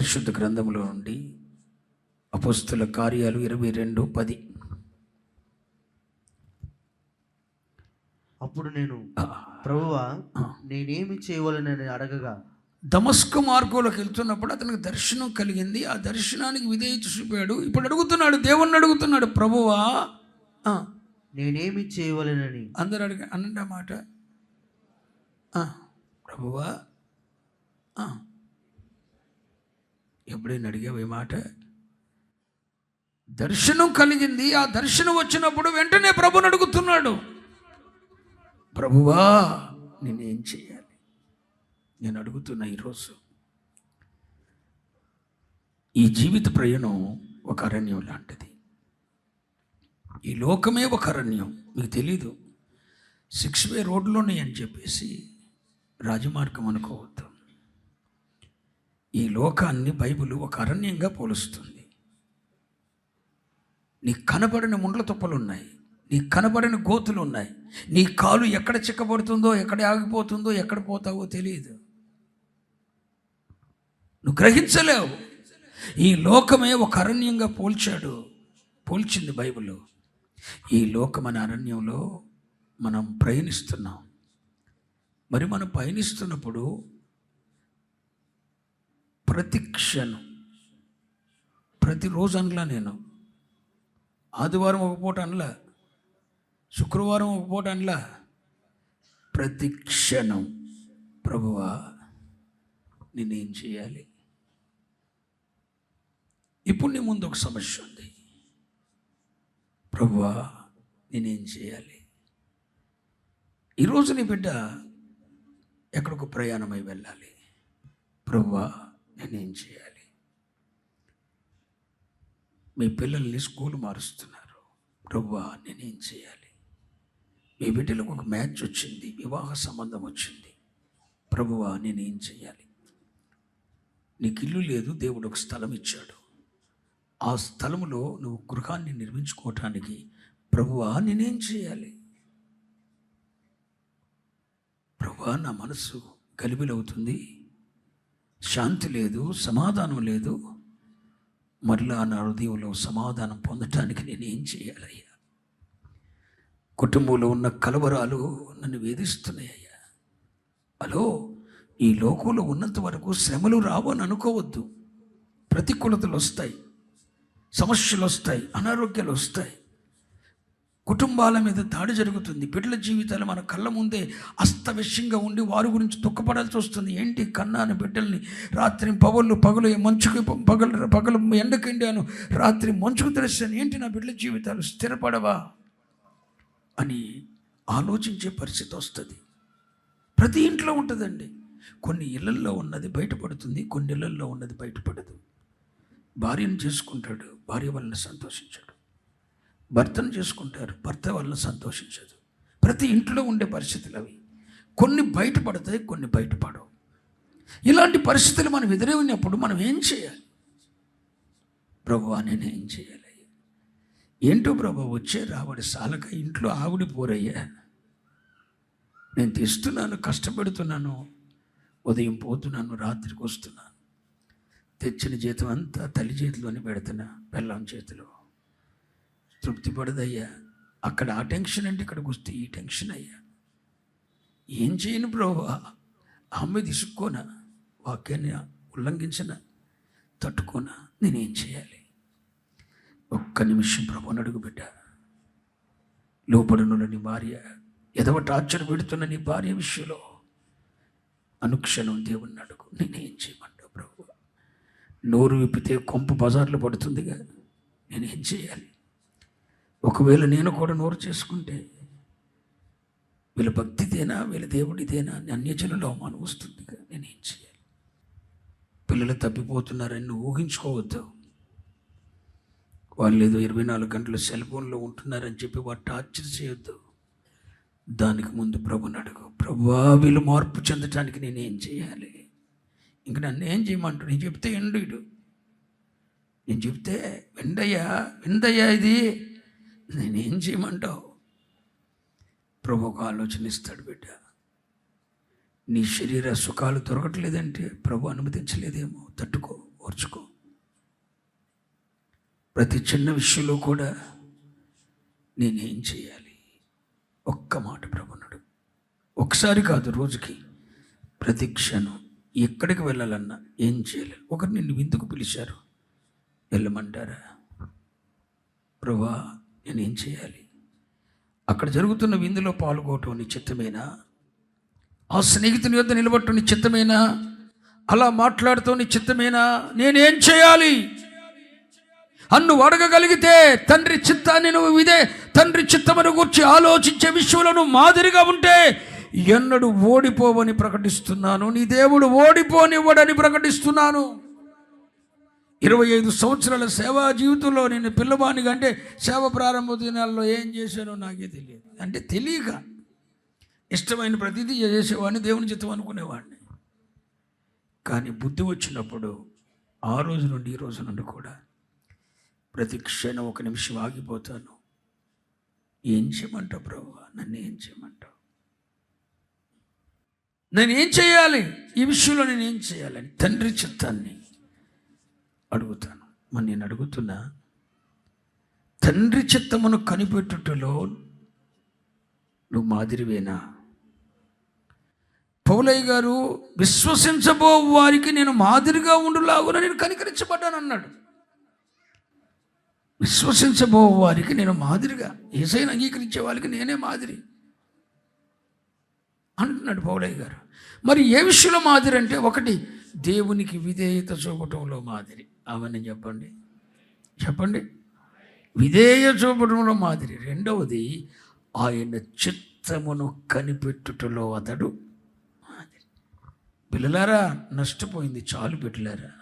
పరిశుద్ధ గ్రంథంలో నుండి అపోస్తుల కార్యాలు 22:10. అప్పుడు నేను, ప్రభువా, నేనేమి చేయవలనని అడగగా, దమస్కు మార్గంలోకి వెళ్తున్నప్పుడు అతనికి దర్శనం కలిగింది. ఆ దర్శనానికి విధేయత చూపాడు. ఇప్పుడు అడుగుతున్నాడు, దేవుణ్ణి అడుగుతున్నాడు, ప్రభువా నేనేమి చేయవలనని. అందరు అనండి ఆ మాట. ప్రభువా ఎప్పుడైనా అడిగావు ఈ మాట? దర్శనం కలిగింది. ఆ దర్శనం వచ్చినప్పుడు వెంటనే ప్రభుని అడుగుతున్నాడు, ప్రభువా నేనేం చేయాలి? నేను అడుగుతున్నా ఈరోజు. ఈ జీవిత ప్రయాణం ఒక అరణ్యం లాంటిది. ఈ లోకమే ఒక అరణ్యం. మీకు తెలీదు, 6 వే రోడ్లోనే అని చెప్పేసి రాజమార్గం అనుకోవద్దు. ఈ లోకాన్ని బైబిల్ ఒక అరణ్యంగా పోలుస్తుంది. నీకు కనబడిన ముండ్ల తుప్పలు ఉన్నాయి, నీకు కనబడిన గోతులు ఉన్నాయి. నీ కాలు ఎక్కడ చిక్కబడుతుందో, ఎక్కడ ఆగిపోతుందో, ఎక్కడ పోతావో తెలియదు. నువ్వు గ్రహించలేవు. ఈ లోకమే ఒక అరణ్యంగా పోల్చింది బైబిల్. ఈ లోకమైన అరణ్యంలో మనం ప్రయాణిస్తున్నాం. మరి మనం పయనిస్తున్నప్పుడు ప్రతి క్షణం, ప్రతిరోజు అనలా, నేను ఆదివారం ఒక పూట అనలా, శుక్రవారం ఒక పూట అనలా, ప్రతి క్షణం ప్రభువా నేనేం చేయాలి? ఇప్పుడు నీ ముందు ఒక సమస్య ఉంది. ప్రభువా నేనేం చేయాలి? ఈరోజు నీ బిడ్డ ఎక్కడికి ప్రయాణమై వెళ్ళాలి. ప్రభువా నేనేం చేయాలి? మీ పిల్లల్ని స్కూల్ మారుస్తున్నారు. ప్రభువా నేనేం చేయాలి? మీ బిడ్డలకు ఒక మ్యాచ్ వచ్చింది, వివాహ సంబంధం వచ్చింది. ప్రభువా నేనేం చేయాలి? నీకు ఇల్లు లేదు, దేవుడు ఒక స్థలం ఇచ్చాడు. ఆ స్థలంలో నువ్వు గృహాన్ని నిర్మించుకోవటానికి ప్రభువా నేనేం చేయాలి? ప్రభువా నా మనసు గలిబిలవుతుంది, శాంతి లేదు, సమాధానం లేదు. మరలా నా హృదయంలో సమాధానం పొందటానికి నేనేం చేయాలయ్యా? కుటుంబంలో ఉన్న కలవరాలు నన్ను వేధిస్తున్నాయ్యా. హలో, ఈ లోకంలో ఉన్నంత వరకు శ్రమలు రావని అనుకోవద్దు. ప్రతికూలతలు వస్తాయి, సమస్యలు వస్తాయి, అనారోగ్యాలు వస్తాయి, కుటుంబాల మీద దాడి జరుగుతుంది. బిడ్డల జీవితాలు మన కళ్ళ ముందే అస్తవ్యస్యంగా ఉండి వారి గురించి దుఃఖపడాల్సి వస్తుంది. ఏంటి కన్నాను బిడ్డల్ని, రాత్రి పగలు మంచుకు పగలు ఎండకెండాను, రాత్రి మంచుకు తెలిసాను, ఏంటి నా బిడ్డల జీవితాలు స్థిరపడవా అని ఆలోచించే పరిస్థితి వస్తుంది. ప్రతి ఇంట్లో ఉంటుందండి. కొన్ని ఇళ్లల్లో ఉన్నది బయటపడుతుంది, కొన్ని ఇళ్లల్లో ఉన్నది బయటపడదు. భార్యను చేసుకుంటాడు, భార్య వలన సంతోషించాడు. భర్తను చేసుకుంటారు, భర్త వలన సంతోషించదు. ప్రతి ఇంట్లో ఉండే పరిస్థితులు అవి. కొన్ని బయటపడతాయి, కొన్ని బయటపడవు. ఇలాంటి పరిస్థితులు మనం ఎదురైనప్పుడు మనం ఏం చేయాలి? ప్రభువా నేనేం చేయాలి? ఏంటో ప్రభు, వచ్చే రావడి సాలక ఇంట్లో ఆవిడి పోరయ్యా. నేను తెస్తున్నాను, కష్టపడుతున్నాను, ఉదయం పోతున్నాను, రాత్రికి వస్తున్నాను, తెచ్చిన జీతం అంతా తల్లి చేతిలోనే పెడుతున్నా, పెళ్ళాం చేతిలో. తృప్తి పడదయ్యా. అక్కడ ఆ టెన్షన్ అంటే ఇక్కడికి వస్తే ఈ టెన్షన్ అయ్యా. ఏం చేయను ప్రభువా? ఆమె తీసుకోనా, వాక్యాన్ని ఉల్లంఘించిన, తట్టుకోనా? నేనేం చేయాలి? ఒక్క నిమిషం ప్రభుని అడుగు బిడ్డ. లోపడున్న నీ భార్య, ఎదవ టార్చర్ పెడుతున్న నీ భార్య విషయంలో అనుక్షణం దేవుణ్ణి అడుగు, నేనేం చేయమంటావు ప్రభు? నోరు విప్పితే కొంప బజార్లో పడుతుందిగా, నేనేం చేయాలి? ఒకవేళ నేను కూడా నోరు చేసుకుంటే వీళ్ళ భక్తిదేనా, వీళ్ళ దేవుడిదేనా అని అన్యజనులు అవమానం వస్తుందిగా, నేనేం చేయాలి? పిల్లలు తప్పిపోతున్నారని నువ్వు ఊహించుకోవద్దు. వాళ్ళు ఏదో 24 గంటలు సెల్ ఫోన్లో ఉంటున్నారని చెప్పి వారు టార్చర్ చేయొద్దు. దానికి ముందు ప్రభుని అడుగు, ప్రభువా వీళ్ళు మార్పు చెందటానికి నేనేం చేయాలి? ఇంక నన్ను ఏం చేయమంటాడు? నేను చెప్తే ఎండు, నేను చెప్తే విందయ్యా ఇది నేనేం చేయమంటావు? ప్రభు ఒక ఆలోచన ఇస్తాడు బిడ్డ. నీ శరీర సుఖాలు దొరకట్లేదంటే ప్రభు అనుమతించలేదేమో, తట్టుకో, ఓర్చుకో. ప్రతి చిన్న విషయంలో కూడా నేనేం చేయాలి? ఒక్క మాట ప్రభునుడు. ఒకసారి కాదు, రోజుకి ప్రతి క్షణం ఎక్కడికి వెళ్ళాలన్నా ఏం చేయాలి? ఒకరు నిన్ను విందుకు పిలిచారు, వెళ్ళమంటారా? ప్రభువా, నేనేం చేయాలి? అక్కడ జరుగుతున్న విందులో పాల్గొనటం నీ చిత్తమేనా? ఆ స్నేహితుని యొద్ద నిలబడటం నీ చిత్తమేనా? అలా మాట్లాడుతూ నీ చిత్తమేనా? నేనేం చేయాలి అన్ను అడగగలిగితే తండ్రి చిత్తాన్ని నువ్వు తండ్రి చిత్తమును గురించి ఆలోచించే విషయంలో నువ్వు మాదిరిగా ఉంటే ఎన్నడూ ఓడిపోవని ప్రకటిస్తున్నాను. నీ దేవుడు ఓడిపోనివ్వడని ప్రకటిస్తున్నాను. 25 సంవత్సరాల సేవా జీవితంలో నేను పిల్లవాడిగా, అంటే సేవ ప్రారంభ దినాల్లో ఏం చేశానో నాకే తెలియదు. అంటే తెలియక ఇష్టమైన ప్రతిదీ చేసేవాడిని, దేవుని చిత్తం అనుకునేవాడిని. కానీ బుద్ధి వచ్చినప్పుడు ఆ రోజు నుండి ఈ రోజు నుండి కూడా ప్రతి క్షణం ఒక నిమిషం ఆగిపోతాను. ఏం చేయమంటావు ప్రభువా? నన్ను ఏం చేయమంటావు? నేను ఏం చేయాలి? ఈ విషయంలో నేను ఏం చేయాలని తండ్రి చిత్తాన్ని అడుగుతాను. మరి నేను అడుగుతున్నా, తండ్రి చిత్తమును కనిపెట్టుటలో నువ్వు మాదిరివేనా? పౌలయ్య గారు విశ్వసించబో వారికి నేను మాదిరిగా ఉండులాగున నేను కనికరించబడ్డాను అన్నాడు. విశ్వసించబో వారికి నేను మాదిరిగా, యేసయ్యను అంగీకరించే వాళ్ళకి నేనే మాదిరి అంటున్నాడు పౌలయ్య గారు. మరి ఏ విషయంలో మాదిరి అంటే, ఒకటి దేవునికి విధేయత చూపటంలో మాదిరి. అవన్నీ చెప్పండి. విధేయ చూపటంలో మాదిరి. రెండవది, ఆయన చిత్తమును కనిపెట్టుటలో అతడు మాదిరి. పిల్లలారా, నష్టపోయింది చాలు బిడ్డలారా.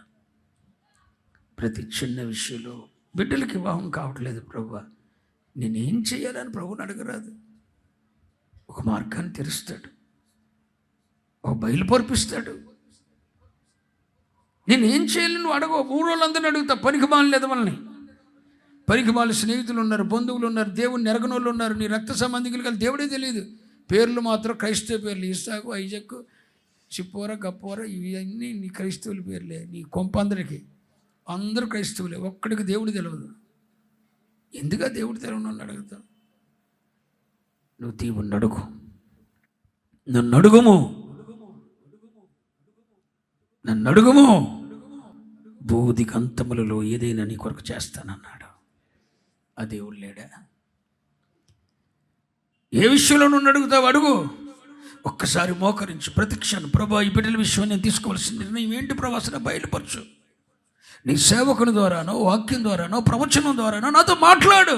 ప్రతి చిన్న విషయంలో బిడ్డలకి వివాహం కావట్లేదు ప్రభువా, నేనేం చేయాలని ప్రభువుని అడగరాదు. ఒక మార్గాన్ని తెరుస్తాడు, ఒక బయలుపరిపిస్తాడు. నేనేం చేయాలని నువ్వు అడగవు. 3 రోజులందరినీ అడుగుతా. పనికిమాలి లేదు మనల్ని. పనికిమాలి స్నేహితులు ఉన్నారు, బంధువులు ఉన్నారు, దేవుని ఎరగనోళ్ళు ఉన్నారు, నీ రక్త సంబంధికులు కలిసి దేవుడే తెలియదు. పేర్లు మాత్రం క్రైస్తవ పేర్లు. ఇస్సాకు, ఐజక్, చిప్పోర, గప్పోర, ఇవన్నీ నీ క్రైస్తవుల పేర్లే. నీ కొంపందరికి అందరూ క్రైస్తవులే, ఒక్కడికి దేవుడు తెలియదు. ఎందుగా దేవుడు తెలియని అడుగుతావు? నువ్వు దేవుణ్ణి అడుగు. నన్ను అడుగుము, బోధికంతములలో ఏదైనా నీ కొరకు చేస్తానన్నాడు. ఆ దేవుడు లేడా? ఏ విషయంలో నువ్వు అడుగుతావు? అడుగు. ఒక్కసారి మోకరించి ప్రతిక్షణం, ప్రభా, ఈ బిడ్డల విషయం నేను తీసుకోవాల్సిన నిర్ణయం ఏంటి ప్రభా, అసలు బయలుపరచు. నీ సేవకుని ద్వారానో, వాక్యం ద్వారానో, ప్రవచనం ద్వారానో నాతో మాట్లాడు.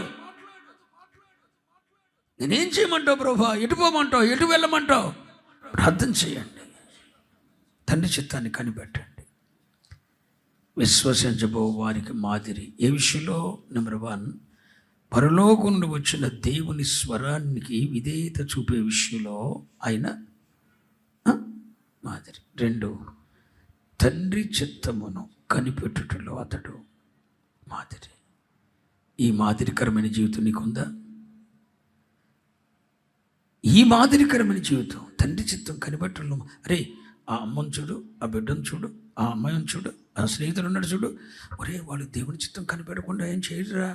నేనేం చేయమంటావు ప్రభా? ఎటు పోమంటావు? ఎటు వెళ్ళమంటావు? ప్రార్థన చేయండి. తండ్రి చిత్తాన్ని కనిపెట్టండి. విశ్వసించబో వారికి మాదిరి. ఏ విషయంలో? నెంబర్ 1, పరలోకం నుండి వచ్చిన దేవుని స్వరానికి విధేయత చూపే విషయంలో ఆయన మాదిరి. 2, తండ్రి చిత్తమును కనిపెట్టుటలో అతడు మాదిరి. ఈ మాదిరికరమైన జీవితం నీకుందా? ఈ మాదిరికరమైన జీవితం, తండ్రి చిత్తం కనిపెట్టడంలో. అరే, ఆ అమ్మను చూడు, ఆ బిడ్డను చూడు, ఆ అమ్మాయిని చూడు, ఆ స్నేహితులు ఉన్నాడు చూడు, ఒరే వాళ్ళు దేవుని చిత్తం కనిపెట్టకుండా ఏం చేయరురా.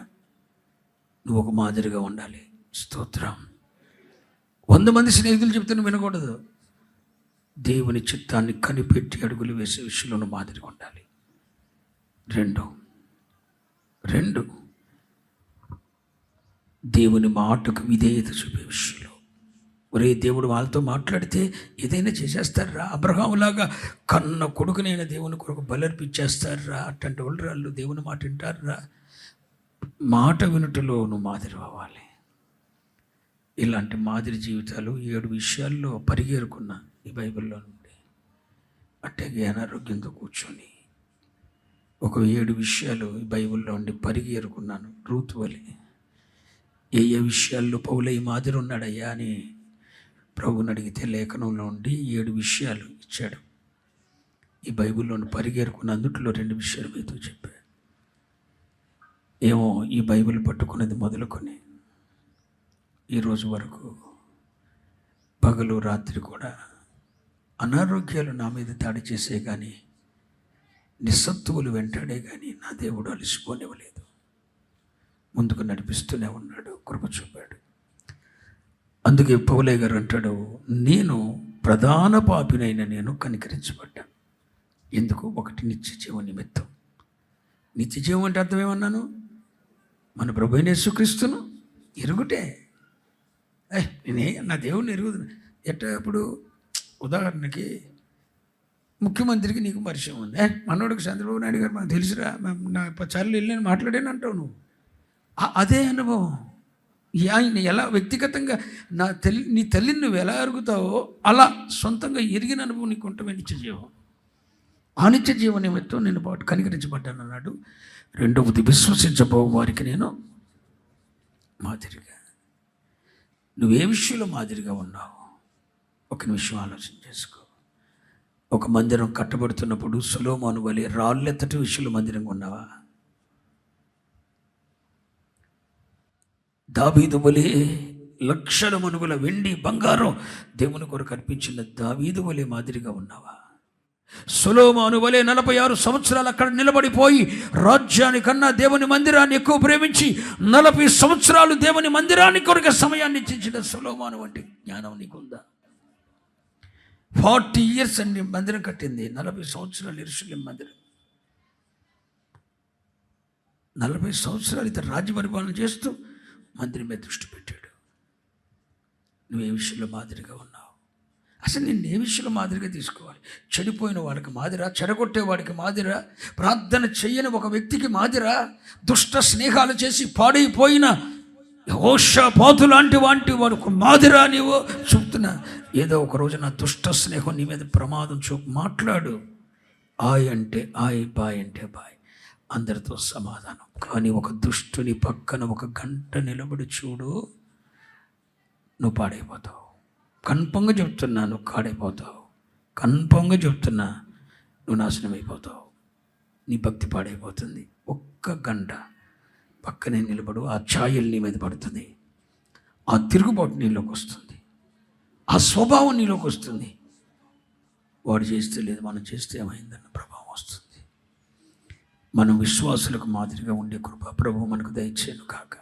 నువ్వు ఒక మాదిరిగా ఉండాలి. స్తోత్రం. 100 మంది స్నేహితులు చెప్తే నువ్వు వినకూడదు. దేవుని చిత్తాన్ని కనిపెట్టి అడుగులు వేసే విషయంలో మాదిరిగా ఉండాలి. 2, దేవుని మాటకు విధేయత చూపే విషయంలో. ఒరే, దేవుడు వాళ్ళతో మాట్లాడితే ఏదైనా చేసేస్తారా? అబ్రహాములాగా కన్న కొడుకునైనా దేవుని కొరకు బలర్పించేస్తారా? అట్టంటి వాళ్ళు దేవుని మాట వింటారా? మాట వినుటలో నువ్వు మాదిరి అవ్వాలి. ఇలాంటి మాదిరి జీవితాలు 7 విషయాల్లో పరిగెరుకున్న ఈ బైబిల్లో నుండి. అట్టగే అనారోగ్యంతో కూర్చొని ఒక 7 విషయాలు ఈ బైబిల్లో ఉండి పరిగెరుకున్నాను. రూతు వలె ఏ విషయాల్లో పౌలయ్య మాదిరి ఉన్నాడయ్యా అని ప్రభువుని అడిగితే లేఖనంలో ఉండి 7 విషయాలు ఇచ్చాడు. ఈ బైబిల్లోని పరిగెరుకున్న అందుట్లో 2 విషయాలు మీతో చెప్పాను. ఏమో, ఈ బైబిల్ పట్టుకున్నది మొదలుకొని ఈరోజు వరకు పగలు రాత్రి కూడా అనారోగ్యాలు నా మీద దాడి చేసే కానీ నిస్సత్తువులు వెంటాడే కానీ నా దేవుడు అలసిపోనివ్వలేదు. ముందుకు నడిపిస్తూనే ఉన్నాడు, కృప చూపాడు. అందుకే పౌలే గారు అంటాడు, నేను ప్రధాన పాపినైన నేను కనికరించబడ్డాను. ఎందుకు? ఒకటి, నిత్య జీవం నిమిత్తం. నిత్య జీవం అంటే అర్థం ఏమన్నాను? మన ప్రభు అయిన యేసుక్రీస్తును ఎరుగుటే. నా దేవుడిని ఎరుగుదు ఎట్లా? ఇప్పుడు ఉదాహరణకి ముఖ్యమంత్రికి నీకు పరిచయం ఉంది. మనోడికి చంద్రబాబు నాయుడు గారు మనకు తెలుసురా, నా చర్యలు వెళ్ళి మాట్లాడాను అంటావు నువ్వు. అదే అనుభవం. ఆయన ఎలా వ్యక్తిగతంగా నీ తల్లిని నువ్వు ఎలా ఎరుగుతావో అలా సొంతంగా ఎరిగిన అనుభవం నీకు ఉంటమే నిత్య జీవం. ఆ నిత్య జీవ నిమిత్తం నేను కనికరించబడ్డాను అన్నాడు. రెండవది, విశ్వసించబో వారికి నేను మాదిరిగా. నువ్వే విషయంలో మాదిరిగా ఉన్నావు? ఒక నిమిషం ఆలోచన చేసుకో. ఒక మందిరం కట్టబడుతున్నప్పుడు సొలొమోను వలె రాళ్ళెత్తటి విషయంలో మందిరంగా ఉన్నావా? దావీదు వలె లక్షల మనుగుల వెండి బంగారం దేవుని కొరకు అర్పించిన దావీదు వలె మాదిరిగా ఉన్నావా? సొలొమోను వలె 46 సంవత్సరాలు అక్కడ నిలబడిపోయి రాజ్యానికన్నా దేవుని మందిరాన్ని ఎక్కువ ప్రేమించి 40 సంవత్సరాలు దేవుని మందిరాన్ని కొరకు సమయాన్ని ఇచ్చిన సొలొమోను వంటి జ్ఞానం నీకుందా? 40 years అండి మందిరం కట్టింది. 40 సంవత్సరాలు యెరూషలేము మందిరం. 40 సంవత్సరాలు ఇతను రాజ్య పరిపాలన చేస్తూ మందిరం మీద దృష్టి పెట్టాడు. నువ్వు ఏ విషయంలో మాదిరిగా ఉన్నావు? అసలు నిన్ను ఏ విషయంలో మాదిరిగా తీసుకోవాలి? చెడిపోయిన వాడికి మాదిరా? చెడగొట్టే వాడికి మాదిరా? ప్రార్థన చెయ్యని ఒక వ్యక్తికి మాదిరా? దుష్ట స్నేహాలు చేసి పాడైపోయిన యెహోషాపాతు లాంటి వాడికి మాదిరా నీవు చూపుతున్నా? ఏదో ఒక రోజు నా దుష్ట స్నేహం నీ మీద ప్రమాదం చూపు. మాట్లాడు. ఆయ్ అంటే ఆయ్, బాయ్ అంటే బాయ్, అందరితో సమాధానం. కానీ ఒక దుష్టుని పక్కన ఒక గంట నిలబడి చూడు, నువ్వు పాడైపోతావు. కన్ఫర్మ్గా చెప్తున్నా, నువ్వు కాడైపోతావు. కన్ఫర్మ్గా చెప్తున్నా, నువ్వు నాశనం అయిపోతావు. నీ భక్తి పాడైపోతుంది. ఒక్క గంట పక్కనే నిలబడు, ఆ ఛాయలు నీ మీద పడుతుంది. ఆ తిరుగుబాటు నీలోకి వస్తుంది. ఆ స్వభావం నీలోకి వస్తుంది. వాడు చేస్తే లేదు, మనం చేస్తే ఏమైందన్న ప్రభావం వస్తుంది. మనం విశ్వాసులకు మాదిరిగా ఉండే కృప ప్రభు మనకు దయచేయను కాక.